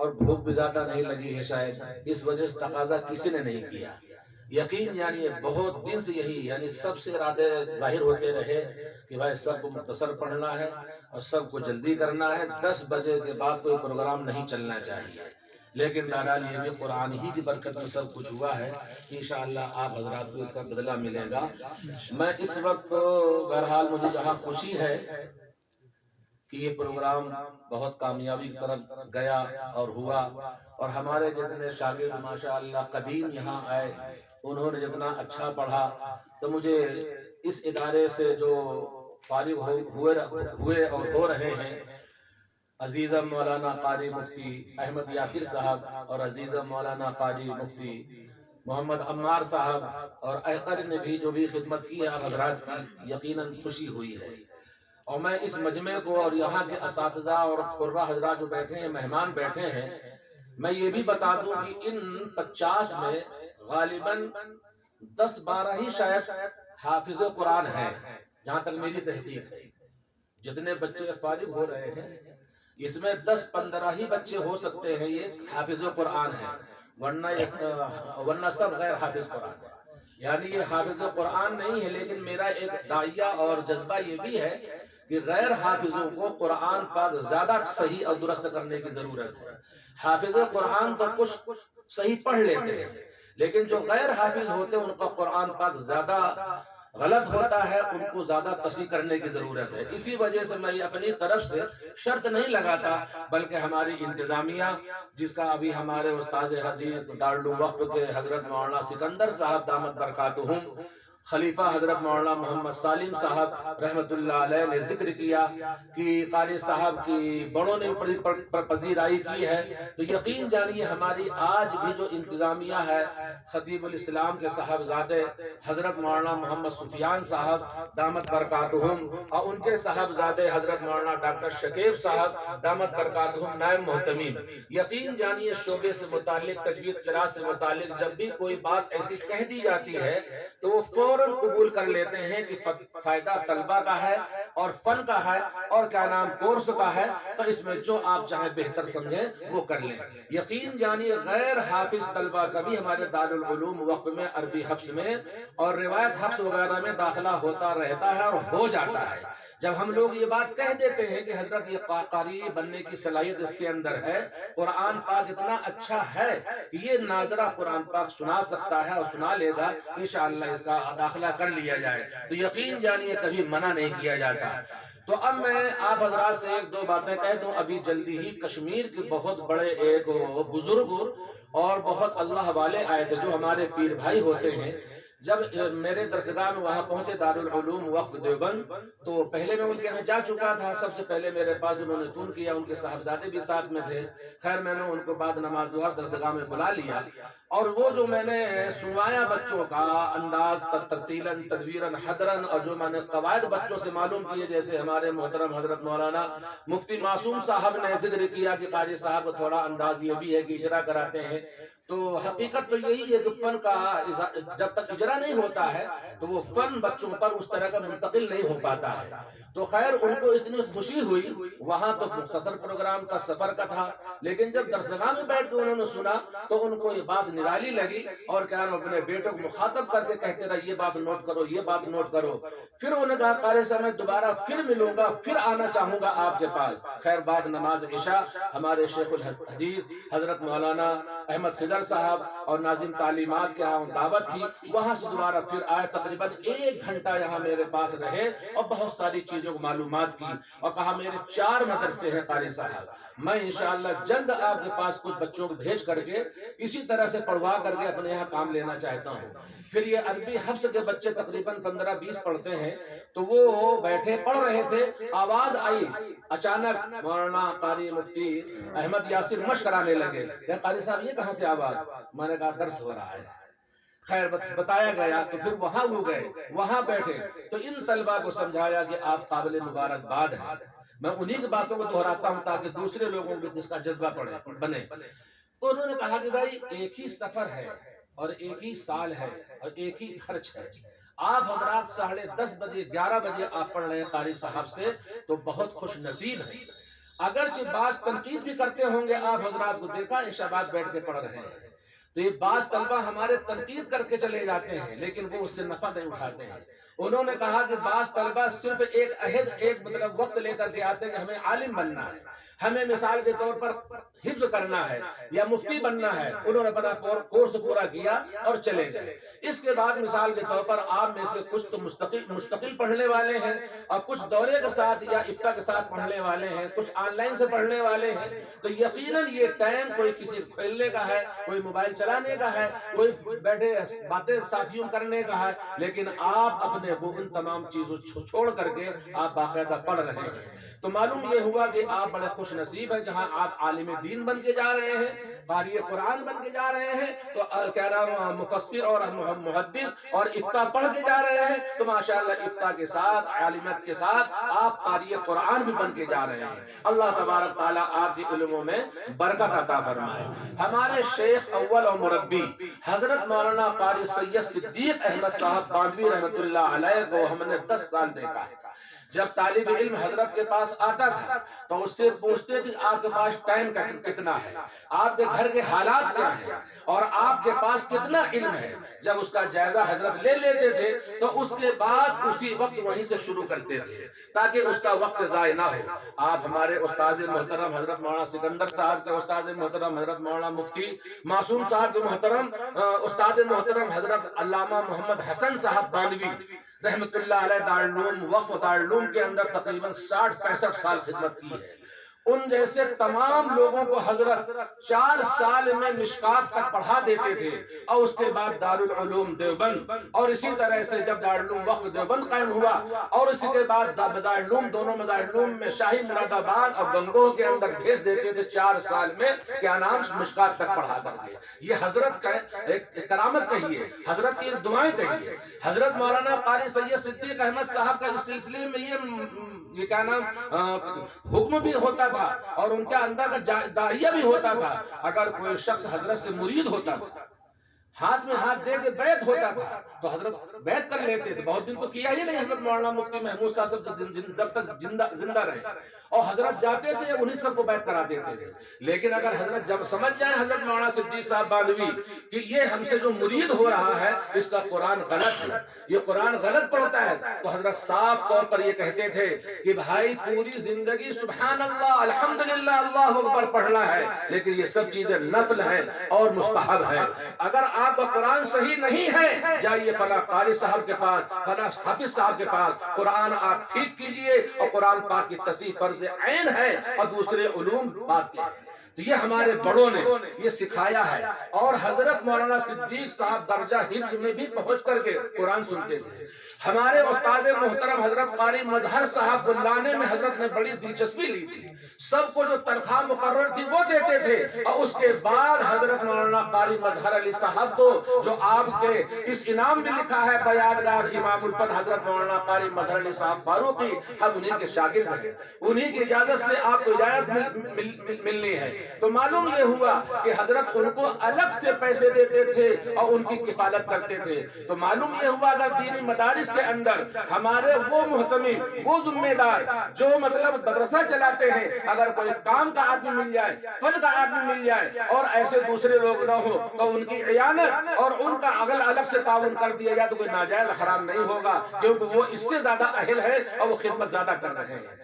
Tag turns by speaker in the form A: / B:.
A: اور بھوک بھی زیادہ نہیں لگی ہے شاید، اس وجہ سے تقاضا کسی نے نہیں کیا۔ یقین یعنی بہت دن سے یہی یعنی سب سے ارادے ظاہر ہوتے رہے کہ بھائی سب کو مختصر پڑھنا ہے اور سب کو جلدی کرنا ہے، 10 بجے کے بعد کوئی پروگرام نہیں چلنا چاہیے۔ لیکن بہرحال یہ بھی قرآن ہی کی برکت میں سب کچھ ہوا ہے، انشاءاللہ آپ حضرات کو اس کا بدلہ ملے گا۔ میں اس وقت بہرحال مجھے جہاں خوشی ہے کہ یہ پروگرام بہت کامیابی کی طرف گیا اور ہوا، اور ہمارے جتنے شاگرد ماشاءاللہ قدیم یہاں آئے، انہوں نے جتنا اچھا پڑھا، تو مجھے اس ادارے سے جو فارغ ہوئے اور ہو رہے ہیں، عزیزم مولانا قاری مفتی احمد یاسر صاحب اور عزیزم مولانا قاری مفتی محمد عمار صاحب اور احقر نے بھی جو بھی خدمت کی ہے آپ حضرات کی، یقیناً خوشی ہوئی ہے۔ اور میں اس مجمع کو اور یہاں کے اساتذہ اور قرہ حضرات جو بیٹھے ہیں، مہمان بیٹھے ہیں، میں یہ بھی بتا دوں کہ ان 50 میں غالباً 10-12 ہی شاید حافظ قرآن ہیں، جہاں تک میری تحقیق ہے۔ جتنے بچے فارغ ہو رہے ہیں اس میں 10-15 ہی بچے ہو سکتے ہیں یہ حافظ قرآن ہیں، ورنہ سب غیر حافظ قرآن ہیں۔ یعنی یہ حافظ قرآن نہیں ہے، لیکن میرا ایک داعیہ اور جذبہ یہ بھی ہے کہ غیر حافظوں کو قرآن پاک زیادہ صحیح اور درست کرنے کی ضرورت ہے۔ حافظ قرآن تو کچھ صحیح پڑھ لیتے ہیں، لیکن جو غیر حافظ ہوتے ہیں ان کا قرآن پاک زیادہ غلط ہوتا ہے، ان کو زیادہ تصحیح کرنے کی ضرورت ہے۔ اسی وجہ سے میں اپنی طرف سے شرط نہیں لگاتا، بلکہ ہماری انتظامیہ جس کا ابھی ہمارے استاد حدیث دارالعلوم وقف کے حضرت مولانا سکندر صاحب دامت برکاتہم، خلیفہ حضرت مولانا محمد سالم صاحب رحمت اللہ علیہ نے ذکر کیا کہ قاری صاحب کی بڑوں نے پذیرائی کی ہے، تو یقین جانیے ہماری آج بھی جو انتظامیہ ہے، خطیب الاسلام کے صاحبزادے حضرت مولانا محمد سفیان صاحب دامت برکاتہم اور ان کے صاحبزادے حضرت مولانا ڈاکٹر شکیب صاحب دامت برکاتہم نائب محتمین، یقین جانیے شعبے سے متعلق تجوید قراءت سے متعلق جب بھی کوئی بات ایسی کہہ دی جاتی ہے تو وہ فوراً قبول کر لیتے ہیں کہ فائدہ طلبہ کا ہے اور فن کا ہے اور کیا نام کورس کا ہے، تو اس میں جو آپ چاہیں بہتر سمجھیں وہ کر لیں۔ یقین جانیے غیر حافظ طلبہ کا بھی ہمارے دارالعلوم وقف میں عربی حفظ میں اور روایت حفظ وغیرہ میں داخلہ ہوتا رہتا ہے اور ہو جاتا ہے۔ جب ہم لوگ یہ بات کہہ دیتے ہیں کہ حضرت یہ قاری بننے کی صلاحیت اس کے اندر ہے، قرآن پاک اتنا اچھا ہے کہ یہ ناظرہ قرآن پاک سنا سکتا ہے اور سنا لے گا، انشاءاللہ اس کا داخلہ کر لیا جائے، تو یقین جانیے کبھی منع نہیں کیا جاتا۔ تو اب میں آپ حضرات سے ایک دو باتیں کہہ دوں۔ ابھی جلدی ہی کشمیر کے بہت بڑے ایک بزرگ اور بہت اللہ والے آئے تھے جو ہمارے پیر بھائی ہوتے ہیں۔ جب میرے درسگاہ میں وہاں پہنچے دارالعلوم وقف دیوبند، تو پہلے میں ان کے یہاں جا چکا تھا، سب سے پہلے میرے پاس انہوں نے فون کیا، ان کے صاحبزادے بھی ساتھ میں تھے۔ خیر میں نے ان کو بعد نماز ظہر درسگاہ میں بلا لیا، اور وہ جو میں نے سنوایا بچوں کا انداز ترتیلاً تدویراً حدراً، اور جو میں نے قواعد بچوں سے معلوم کیے، جیسے ہمارے محترم حضرت مولانا مفتی معصوم صاحب نے ذکر کیا کہ قاری صاحب تھوڑا انداز یہ بھی ہے کہ اجرا کراتے ہیں، تو حقیقت تو یہی ہے کہ فن کا جب تک اجرا نہیں ہوتا ہے تو وہ فن بچوں پر اس طرح کا منتقل نہیں ہو پاتا ہے۔ تو خیر ان کو اتنی خوشی ہوئی، وہاں تو مختصر پروگرام کا سفر کا تھا، لیکن جب درسگاہ میں بیٹھ کے انہوں نے سنا تو ان کو یہ بات نرالی لگی، اور کیا اپنے بیٹوں کو مخاطب کر کے کہتے رہے یہ بات نوٹ کرو، یہ بات نوٹ کرو۔ پھر انہوں نے کہا قاری صاحب میں دوبارہ پھر ملوں گا، پھر آنا چاہوں گا آپ کے پاس۔ خیر بعد نماز عشاء ہمارے شیخ الحدیث حضرت مولانا احمد خضر صاحب اور ناظم تعلیمات کے ہاں دعوت تھی، وہاں سے دوبارہ پھر آئے، تقریباً 1 گھنٹہ یہاں میرے پاس رہے اور بہت ساری چیزوں کو معلومات کی، اور کہا میرے 4 مدرسے ہیں قاری صاحب، میں انشاءاللہ جلد آپ کے پاس کچھ بچوں کو بھیج کر کے اسی طرح سے پڑھوا کر کے اپنے یہاں کام لینا چاہتا ہوں۔ پھر یہ عربی حفظ کے بچے تقریباً 15-20 پڑھتے ہیں، تو وہ بیٹھے پڑھ رہے تھے، آواز آئی اچانک، مولانا قاری مفتی احمد یاسر مشق کرانے لگے کہ قاری صاحب یہ کہاں سے آواز؟ میں نے کہا درس ہو رہا ہے۔ خیر بتایا گیا، تو پھر وہاں وہ گئے، وہاں بیٹھے تو ان طلبہ کو سمجھایا کہ آپ قابل مبارکباد ہیں۔ میں انہی کی باتوں کو دہراتا ہوں تاکہ دوسرے لوگوں کو جس کا جذبہ بنے۔ تو انہوں نے کہا کہ بھائی ایک ہی سفر ہے اور ایک ہی سال ہے اور ایک ہی خرچ ہے، آپ حضرات 10:30 بجے 11 بجے آپ پڑھ رہے ہیں قاری صاحب سے، تو بہت خوش نصیب ہیں۔ اگرچہ بعض تنقید بھی کرتے ہوں گے، آپ حضرات کو دیکھا عشاء بعد بیٹھ کے پڑھ رہے ہیں، تو یہ بعض طلبہ ہمارے تنقید کر کے چلے جاتے ہیں لیکن وہ اس سے نفع نہیں اٹھاتے ہیں۔ انہوں نے کہا کہ بعض طلبہ صرف ایک مطلب وقت لے کر کے آتے ہیں کہ ہمیں عالم بننا ہے، ہمیں مثال کے طور پر حفظ کرنا ہے یا مفتی بننا ہے، انہوں نے اپنا کورس پورا کیا اور چلے گئے۔ اس کے بعد مثال کے طور پر آپ میں سے کچھ تو مستقل پڑھنے والے ہیں اور کچھ دورے کے ساتھ یا افتاء کے ساتھ پڑھنے والے ہیں، کچھ آن لائن سے پڑھنے والے ہیں، تو یقیناً یہ ٹائم کوئی کسی کھیلنے کا ہے، کوئی موبائل چلانے کا ہے، کوئی بیٹھے باتیں ساتھیوں کرنے کا ہے، لیکن آپ اپنے وہ ان تمام چیزوں چھوڑ کر کے آپ باقاعدہ پڑھ رہے ہیں۔ تو معلوم یہ ہوا کہ آپ بڑے خوش نصیب ہیں، جہاں آپ عالم دین بن کے جا رہے ہیں، قاری قرآن بن کے جا رہے ہیں، تو کیا نام مفسر اور محدث اور افتاء پڑھ کے جا رہے ہیں، تو ماشاءاللہ افتاء کے ساتھ عالمیت کے ساتھ آپ قاری قرآن بھی بن کے جا رہے ہیں۔ اللہ تبارک تعالیٰ آپ کے علموں میں برکت عطا فرمائے۔ ہمارے شیخ اول اور مربی حضرت مولانا قاری سید صدیق احمد صاحب باندھوی رحمۃ اللہ علیہ کو ہم نے 10 سال دیکھا ہے۔ جب طالب علم حضرت کے پاس آتا تھا تو اس سے پوچھتے تھے آپ کے پاس ٹائم کتنا ہے، آپ کے گھر کے حالات کیا ہیں اور آپ کے پاس کتنا علم ہے۔ جب اس کا جائزہ حضرت لے لیتے تھے تو اس کے بعد اسی وقت وہیں سے شروع کرتے تھے تاکہ اس کا وقت ضائع نہ ہو۔ آپ ہمارے استاد محترم حضرت مولانا سکندر صاحب کے استاد محترم حضرت مولانا مفتی معصوم صاحب کے محترم استاد محترم حضرت علامہ محمد حسن صاحب باندھوی رحمت اللہ علیہ دارالعلوم وقف دارالعلوم کے اندر تقریباً 60-65 سال خدمت کی ہے۔ ان جیسے تمام لوگوں کو حضرت 4 سال میں مشکات تک پڑھا دیتے تھے اور اس کے بعد دارالعلوم دیوبند، اور اسی طرح سے جب دارالعلوم وقف دیوبند قائم ہوا اور اسی کے بعد مظاہرالعلوم دونوں مظاہرالعلوم میں شاہی مراد آباد اور گنگوہ کے اندر بھیج دیتے تھے 4 سال میں کیا نام مشکات تک پڑھا کر کے۔ یہ حضرت کا ایک کرامت کہیے، حضرت کی دعائیں کہیے۔ حضرت مولانا قاری سید صدیق احمد صاحب کا اس سلسلے میں یہ کیا نام حکم بھی ہوتا تھا اور ان کے اندر کا داعیہ بھی ہوتا تھا، اگر کوئی شخص حضرت سے مرید ہوتا تھا، ہاتھ میں ہاتھ دے کے بیعت ہوتا تھا تو حضرت بیعت کر لیتے تھے۔ بہت دن تو کیا ہی نہیں حضرت مولانا مفتی محمود صاحب جب تک زندہ رہے، اور حضرت جاتے تھے انہی سب کو بیعت کرا دیتے تھے۔ لیکن اگر حضرت جب سمجھ جائیں حضرت مولانا صدیق صاحب باندھوی کہ یہ ہم سے جو مرید ہو رہا ہے اس کا قرآن غلط ہے، یہ قرآن غلط پڑھتا ہے، تو حضرت صاف طور پر یہ کہتے تھے کہ بھائی پوری زندگی سبحان اللہ الحمدللہ اللہ اکبر پڑھنا ہے، لیکن یہ سب چیزیں نفل ہیں اور مستحب ہیں۔ اگر آپ کا قرآن صحیح نہیں ہے جائیے فلاں قاری صاحب کے پاس، فلاں حافظ صاحب کے پاس، قرآن آپ ٹھیک کیجئے، اور قرآن پاک کی تصحیح فرض عین ہے اور دوسرے علوم بات کے ہیں۔ تو یہ ہمارے بڑوں نے یہ سکھایا ہے، اور حضرت مولانا صدیق صاحب درجہ حفظ میں بھی پہنچ کر کے قرآن سنتے تھے۔ ہمارے استاد محترم حضرت قاری مظہر صاحب کو لانے میں حضرت نے بڑی دلچسپی لی تھی، سب کو جو تنخواہ مقرر تھی وہ دیتے تھے، اور اس کے بعد حضرت مولانا قاری مظہر علی صاحب کو جو آپ کے اس انعام میں لکھا ہے بیادگار امام الفت حضرت مولانا قاری مظہر علی صاحب فاروقی، ہم انہی کے شاگرد ہیں، انہی کی اجازت سے آپ کو اجازت ملنی ہے۔ تو معلوم یہ ہوا کہ حضرت ان کو الگ سے پیسے دیتے تھے اور ان کی کفالت کرتے تھے۔ تو معلوم یہ ہوا اگر دینی مدارس کے اندر ہمارے وہ محتمل، وہ ذمہ دار جو مطلب مدرسہ چلاتے ہیں، اگر کوئی کام کا آدمی مل جائے، فن کا آدمی مل جائے اور ایسے دوسرے لوگ نہ ہو تو ان کی اعانت اور ان کا الگ سے تعاون کر دیا جائے تو کوئی ناجائز حرام نہیں ہوگا، کیونکہ وہ اس سے زیادہ اہل ہے اور وہ خدمت زیادہ کر رہے ہیں۔